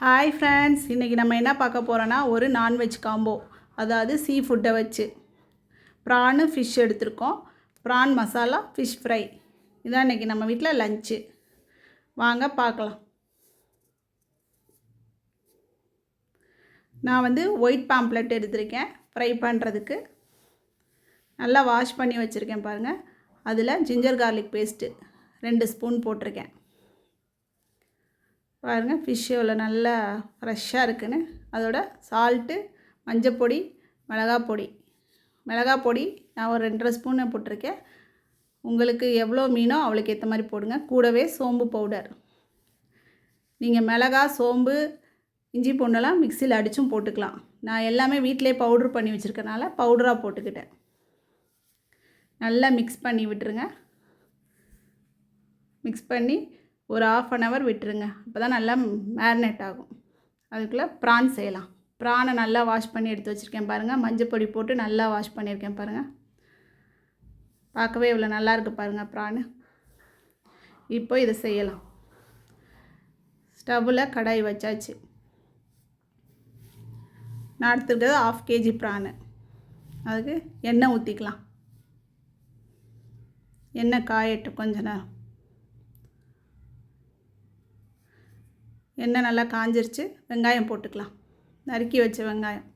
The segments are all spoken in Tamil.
ஹாய் ஃப்ரெண்ட்ஸ், இன்றைக்கி நம்ம என்ன பார்க்க போகிறோன்னா ஒரு நான்வெஜ் காம்போ, அதாவது சீ ஃபுட்டை வச்சு ப்ரானு ஃபிஷ் எடுத்திருக்கோம். ப்ரான் மசாலா ஃபிஷ் ஃப்ரை இதான் இன்றைக்கி நம்ம வீட்டில் லஞ்சு. வாங்க பார்க்கலாம். நான் ஒயிட் பாம்ப்ளெட் எடுத்திருக்கேன் ஃப்ரை பண்ணுறதுக்கு. நல்லா வாஷ் பண்ணி வச்சுருக்கேன் பாருங்கள். அதில் ஜிஞ்சர் கார்லிக் பேஸ்ட்டு 2 ஸ்பூன் போட்டிருக்கேன். பாருங்கள் ஃபிஷ் எவ்வளோ நல்லா ஃப்ரெஷ்ஷாக இருக்குன்னு. அதோட சால்ட்டு, மஞ்சப்பொடி, மிளகாப்பொடி நான் ஒரு 2.5 ஸ்பூன் போட்டிருக்கேன். உங்களுக்கு எவ்வளோ மீனோ அவளுக்கு ஏற்ற மாதிரி போடுங்க. கூடவே சோம்பு பவுடர். நீங்கள் மிளகா, சோம்பு, இஞ்சி பூண்டெல்லாம் மிக்சியில் அடித்தும் போட்டுக்கலாம். நான் எல்லாமே வீட்டிலே பவுட்ரு பண்ணி வச்சுருக்கனால பவுடராக போட்டுக்கிட்டேன். நல்லா மிக்ஸ் பண்ணி விட்டுருங்க. மிக்ஸ் பண்ணி ஒரு 1/2 hour விட்டுருங்க. அப்போ தான் நல்லா மேரினேட் ஆகும். அதுக்குள்ளே ப்ரான் செய்யலாம். ப்ரானை நல்லா வாஷ் பண்ணி எடுத்து வச்சுருக்கேன் பாருங்கள். மஞ்சப்பொடி போட்டு நல்லா வாஷ் பண்ணியிருக்கேன் பாருங்கள். பார்க்கவே இவ்வளோ நல்லா இருக்குது பாருங்கள் ப்ரானு. இப்போ இதை செய்யலாம். ஸ்டவ்வில் கடாய் வச்சாச்சு. நான் எடுத்துருக்கிறது 1/2 kg ப்ரானு. அதுக்கு எண்ணெய் ஊற்றிக்கலாம். எண்ணெய் காயட்டும் கொஞ்ச நேரம். எண்ணெய் நல்லா காஞ்சிருச்சு. வெங்காயம் போட்டுக்கலாம். நறுக்கி வச்ச வெங்காயம்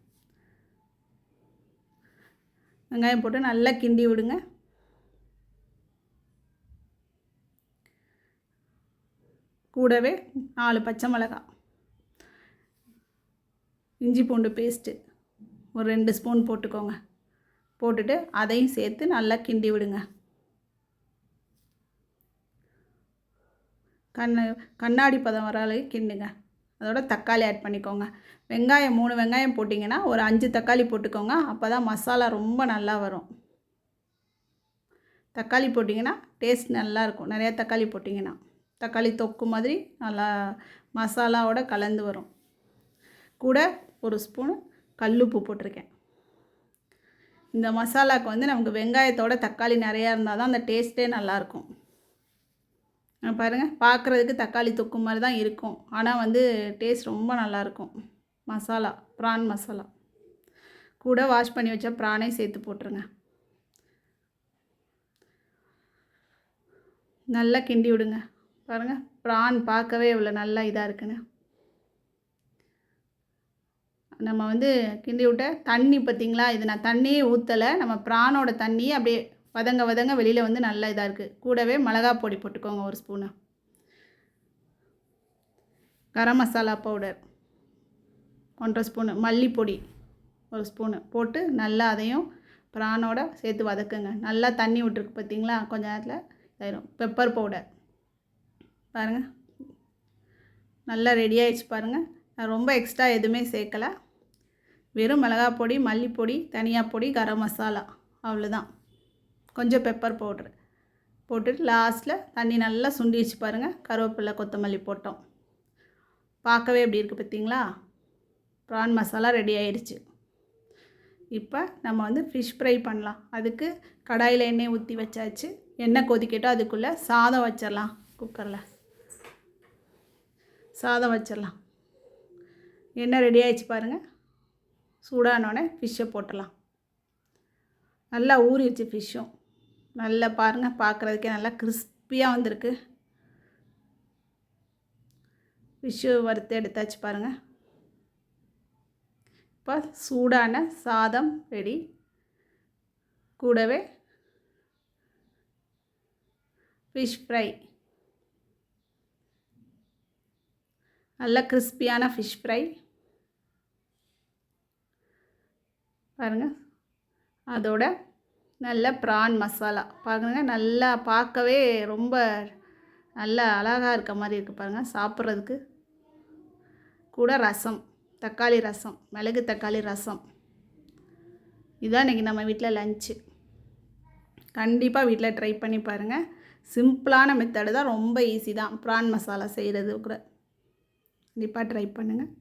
போட்டு நல்லா கிண்டி விடுங்க. கூடவே 4 பச்சை மிளகாய், இஞ்சி பூண்டு பேஸ்ட்டு ஒரு 2 ஸ்பூன் போட்டுக்கோங்க. போட்டுட்டு அதையும் சேர்த்து நல்லா கிண்டி விடுங்க. கண்ணாடி பதம் வர அளவுக்கு கிண்டுங்க. அதோட தக்காளி ஆட் பண்ணிக்கோங்க. வெங்காயம் 3 வெங்காயம் போட்டிங்கன்னா ஒரு 5 தக்காளி போட்டுக்கோங்க. அப்போ தான் மசாலா ரொம்ப நல்லா வரும். தக்காளி போட்டிங்கன்னா டேஸ்ட் நல்லாயிருக்கும். நிறையா தக்காளி போட்டிங்கன்னா தக்காளி தொக்கு மாதிரி நல்லா மசாலாவோட கலந்து வரும். கூட 1 ஸ்பூன் கல்லுப்பு போட்டிருக்கேன். இந்த மசாலாவுக்கு நமக்கு வெங்காயத்தோட தக்காளி நிறையா இருந்தால் தான் அந்த டேஸ்ட்டே நல்லாயிருக்கும். பாருங்கள், பார்க்குறதுக்கு தக்காளி தொக்கு மாதிரி தான் இருக்கும். ஆனால் டேஸ்ட் ரொம்ப நல்லாயிருக்கும். மசாலா, ப்ரான் மசாலா கூட வாஷ் பண்ணி வச்ச ப்ரானை சேர்த்து போட்டுருங்க. நல்லா கிண்டி விடுங்க. பாருங்கள், ப்ரான் பார்க்கவே இவ்வளோ நல்லா இதாக இருக்குன்னு. நம்ம கிண்டி விட்ட தண்ணி பார்த்திங்களா, இது நான் தண்ணியே ஊற்றலை. நம்ம ப்ரானோட தண்ணியே அப்படியே வதங்க வெளியில் நல்லா இதாக இருக்குது. கூடவே மிளகாய் பொடி போட்டுக்கோங்க 1 spoon. Garam masala powder 1.5 spoon. மல்லிப்பொடி 1 spoon போட்டு நல்லா அதையும் ப்ரானோட சேர்த்து வதக்குங்க. நல்லா தண்ணி விட்டுருக்கு பார்த்திங்களா, கொஞ்ச நேரத்தில் இதாயிரும். பெப்பர் பவுடர் பாருங்கள் நல்லா ரெடி ஆகிடுச்சு பாருங்கள். நான் ரொம்ப எக்ஸ்ட்ரா எதுவுமே சேர்க்கலை. வெறும் மிளகாய் பொடி, மல்லிப்பொடி, தனியா பொடி, கரம் மசாலா, அவ்வளோதான். கொஞ்சம் பெப்பர் பவுட்ரு போட்டுட்டு லாஸ்ட்டில் தண்ணி நல்லா சுண்டிடுச்சு பாருங்கள். கருவேப்பிலை, கொத்தமல்லி போட்டோம். பார்க்கவே எப்படி இருக்குது பார்த்திங்களா. ப்ரான் மசாலா ரெடி ஆயிடுச்சு. இப்போ நம்ம ஃபிஷ் ஃப்ரை பண்ணலாம். அதுக்கு கடாயில் எண்ணெய் ஊற்றி வச்சாச்சு. எண்ணெய் கொதிக்கட்டும். அதுக்குள்ளே சாதம் வச்சிடலாம். குக்கரில் சாதம் வச்சிடலாம். எண்ணெய் ரெடி ஆகிடுச்சு பாருங்கள். சூடானோடனே ஃபிஷ்ஷை போட்டுடலாம். நல்லா ஊறிடுச்சு ஃபிஷ்ஷும். நல்லா பாருங்கள், பார்க்குறதுக்கே நல்லா கிறிஸ்பியாக வந்திருக்கு. ஃபிஷ்ஷு வறுத்து எடுத்தாச்சு பாருங்கள். இப்போ சூடான சாதம் ரெடி. கூடவே ஃபிஷ் ஃப்ரை, நல்ல கிறிஸ்பியான ஃபிஷ் ஃப்ரை பாருங்கள். அதோட நல்ல ப்ரான் மசாலா பாருங்கள். நல்லா பார்க்கவே ரொம்ப நல்ல அழகாக இருக்க மாதிரி இருக்குது பாருங்கள் சாப்பிட்றதுக்கு. கூட ரசம், தக்காளி ரசம், மிளகு தக்காளி ரசம். இதுதான் இன்றைக்கி நம்ம வீட்டில் லஞ்சு. கண்டிப்பாக வீட்டில் ட்ரை பண்ணி பாருங்கள். சிம்பிளான மெத்தடு தான், ரொம்ப ஈஸி தான் ப்ரான் மசாலா செய்கிறது கூட. கண்டிப்பாக ட்ரை பண்ணுங்கள்.